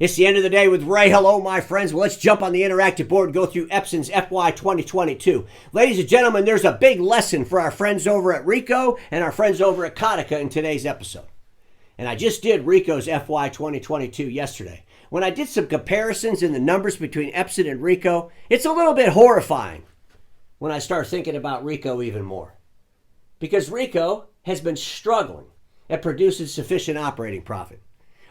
It's the end of the day with Ray. Hello, my friends. Well, let's jump on the interactive board and go through Epson's FY 2022. Ladies and gentlemen, there's a big lesson for our friends over at Ricoh and our friends over at Konica in today's episode. And I just did Ricoh's FY 2022 yesterday. When I did some comparisons in the numbers between Epson and Ricoh, it's a little bit horrifying when I start thinking about Ricoh even more. Because Ricoh has been struggling at producing sufficient operating profit.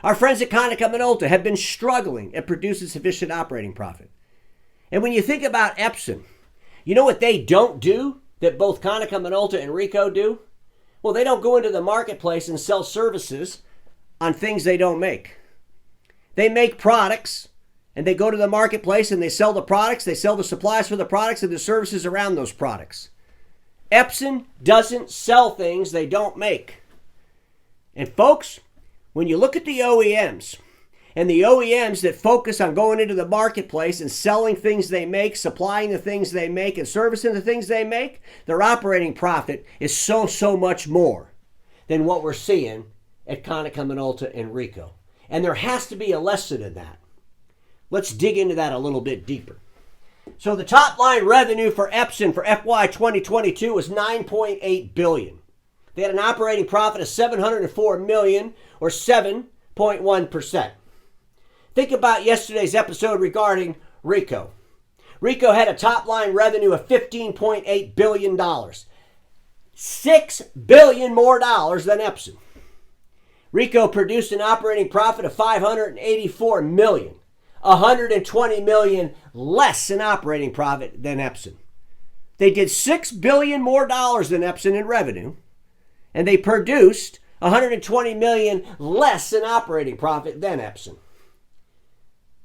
Our friends at Konica Minolta have been struggling at producing sufficient operating profit. And when you think about Epson, you know what they don't do that both Konica Minolta and Ricoh do? Well, they don't go into the marketplace and sell services on things they don't make. They make products and they go to the marketplace and they sell the products, they sell the supplies for the products and the services around those products. Epson doesn't sell things they don't make. And folks, when you look at the OEMs, and the OEMs that focus on going into the marketplace and selling things they make, supplying the things they make, and servicing the things they make, their operating profit is so much more than what we're seeing at Konica Minolta and Ricoh. And there has to be a lesson in that. Let's dig into that a little bit deeper. So the top line revenue for Epson for FY 2022 was $9.8 billion. They had an operating profit of $704 million, or 7.1%. Think about yesterday's episode regarding Ricoh. Ricoh had a top-line revenue of $15.8 billion. $6 billion more dollars than Epson. Ricoh produced an operating profit of $584 million. $120 million less in operating profit than Epson. They did $6 billion more dollars than Epson in revenue, and they produced $120 million less in operating profit than Epson.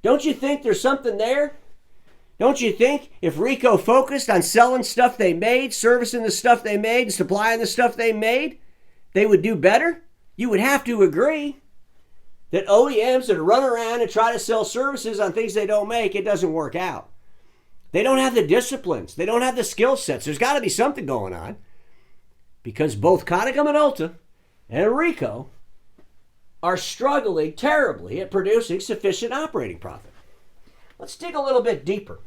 Don't you think there's something there? Don't you think if Ricoh focused on selling stuff they made, servicing the stuff they made, and supplying the stuff they made, they would do better? You would have to agree that OEMs that run around and try to sell services on things they don't make, it doesn't work out. They don't have the disciplines. They don't have the skill sets. There's got to be something going on. Because both Konica Minolta and Ricoh are struggling terribly at producing sufficient operating profit. Let's dig a little bit deeper.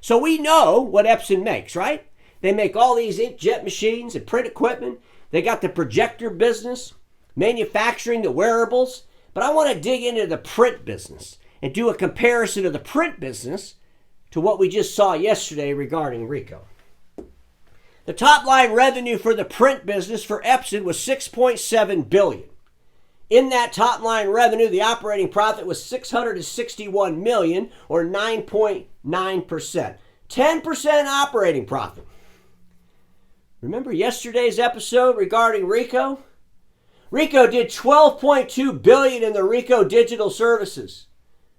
So we know what Epson makes, right? They make all these inkjet machines and print equipment. They got the projector business, manufacturing the wearables. But I want to dig into the print business and do a comparison of the print business to what we just saw yesterday regarding Ricoh. The top line revenue for the print business for Epson was $6.7 billion. In that top line revenue, the operating profit was $661 million, or 9.9%. 10% operating profit. Remember yesterday's episode regarding Ricoh? Ricoh did $12.2 billion in the Ricoh digital services.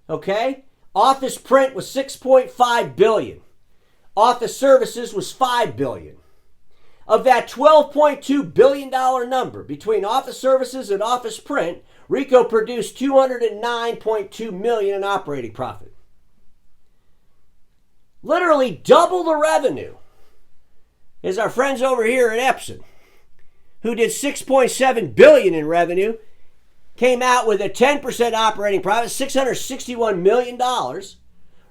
Okay? Office print was $6.5 billion. Office services was $5 billion. Of that $12.2 billion number between office services and office print, Ricoh produced $209.2 million in operating profit. Literally double the revenue as our friends over here at Epson, who did $6.7 billion in revenue, came out with a 10% operating profit, $661 million.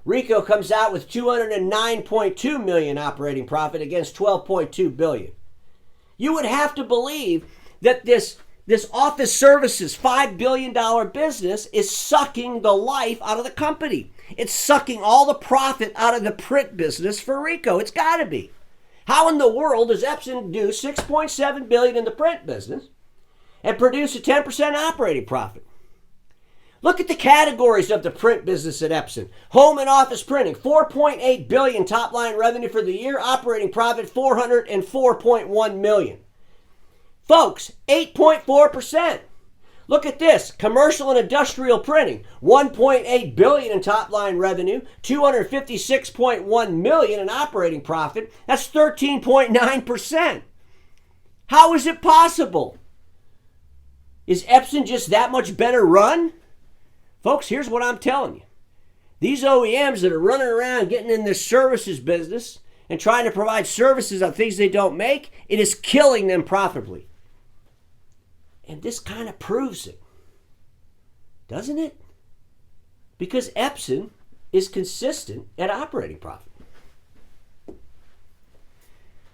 Ricoh comes out with $209.2 million operating profit against $12.2 billion. You would have to believe that this office services $5 billion business is sucking the life out of the company. It's sucking all the profit out of the print business for Ricoh. It's got to be. How in the world does Epson do $6.7 billion in the print business and produce a 10% operating profit? Look at the categories of the print business at Epson. Home and office printing, $4.8 billion top line revenue for the year, operating profit $404.1 million. Folks, 8.4%. Look at this, commercial and industrial printing, $1.8 billion in top line revenue, $256.1 million in operating profit. That's 13.9%. How is it possible? Is Epson just that much better run? Folks, here's what I'm telling you. These OEMs that are running around getting in this services business and trying to provide services on things they don't make, it is killing them profitably. And this kind of proves it, doesn't it? Because Epson is consistent at operating profit.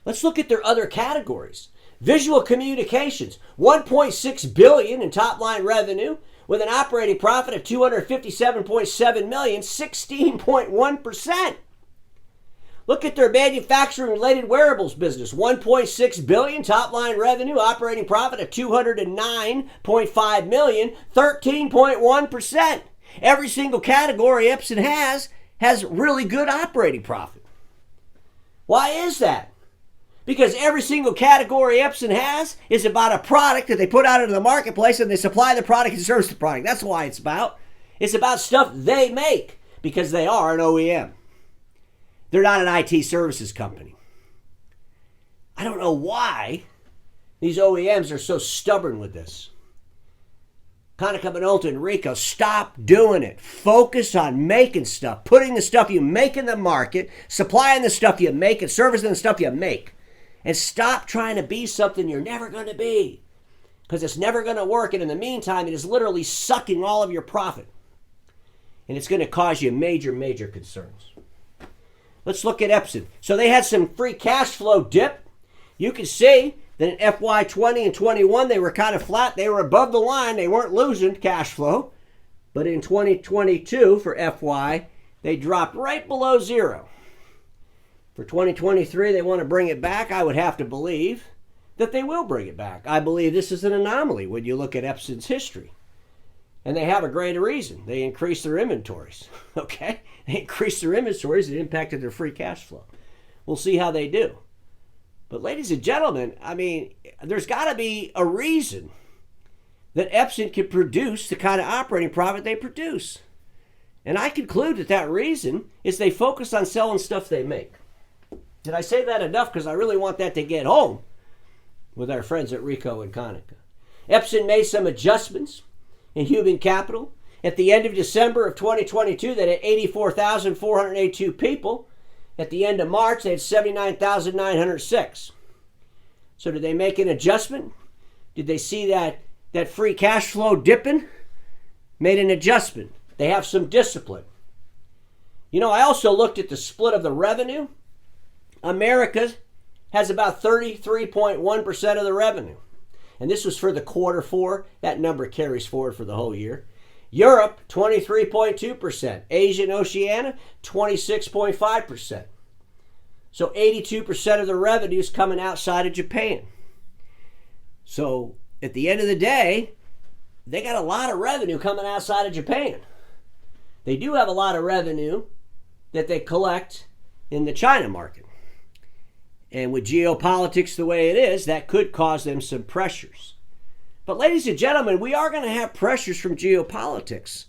Let's look at their other categories. Visual communications, $1.6 billion in top-line revenue with an operating profit of $257.7 million, 16.1%. Look at their manufacturing-related wearables business, $1.6 billion top-line revenue, operating profit of $209.5 million, 13.1%. Every single category Epson has really good operating profit. Why is that? Because every single category Epson has is about a product that they put out into the marketplace and they supply the product and service the product. That's why it's about. It's about stuff they make because they are an OEM. They're not an IT services company. I don't know why these OEMs are so stubborn with this. Konica, Minolta, and Ricoh, stop doing it. Focus on making stuff, putting the stuff you make in the market, supplying the stuff you make, and servicing the stuff you make. And stop trying to be something you're never going to be. Because it's never going to work. And in the meantime, it is literally sucking all of your profit. And it's going to cause you major, major concerns. Let's look at Epson. So they had some free cash flow dip. You can see that in FY 20 and 21, they were kind of flat. They were above the line. They weren't losing cash flow. But in 2022 for FY, they dropped right below zero. For 2023, they want to bring it back. I would have to believe that they will bring it back. I believe this is an anomaly when you look at Epson's history. And they have a great reason. They increased their inventories. Okay? They increased their inventories. It impacted their free cash flow. We'll see how they do. But ladies and gentlemen, I mean, there's got to be a reason that Epson can produce the kind of operating profit they produce. And I conclude that that reason is they focus on selling stuff they make. Did I say that enough? Because I really want that to get home with our friends at Ricoh and Konica. Epson made some adjustments in human capital. At the end of December of 2022, they had 84,482 people. At the end of March, they had 79,906. So did they make an adjustment? Did they see that free cash flow dipping? Made an adjustment. They have some discipline. You know, I also looked at the split of the revenue. America has about 33.1% of the revenue. And this was for the quarter four. That number carries forward for the whole year. Europe, 23.2%. Asia and Oceania, 26.5%. So 82% of the revenue is coming outside of Japan. So at the end of the day, they got a lot of revenue coming outside of Japan. They do have a lot of revenue that they collect in the China market. And with geopolitics the way it is, that could cause them some pressures. But ladies and gentlemen, we are going to have pressures from geopolitics.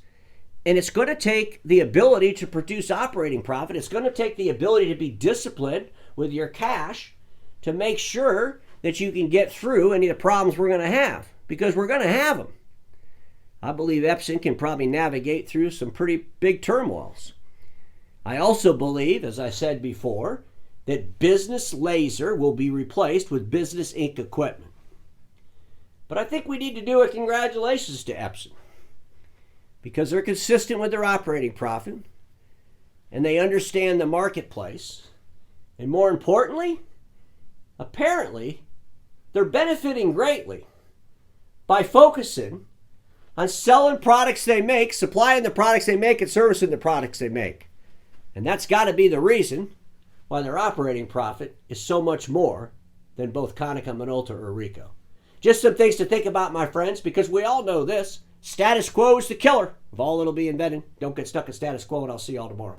And it's going to take the ability to produce operating profit. It's going to take the ability to be disciplined with your cash to make sure that you can get through any of the problems we're going to have. Because we're going to have them. I believe Epson can probably navigate through some pretty big turmoils. I also believe, as I said before, that business laser will be replaced with business ink equipment. But I think we need to do a congratulations to Epson because they're consistent with their operating profit and they understand the marketplace. And more importantly, apparently, they're benefiting greatly by focusing on selling products they make, supplying the products they make, and servicing the products they make. And that's got to be the reason why their operating profit is so much more than both Konica, Minolta, or Ricoh. Just some things to think about, my friends, because we all know this. Status quo is the killer of all that'll be invented. Don't get stuck in status quo, and I'll see you all tomorrow.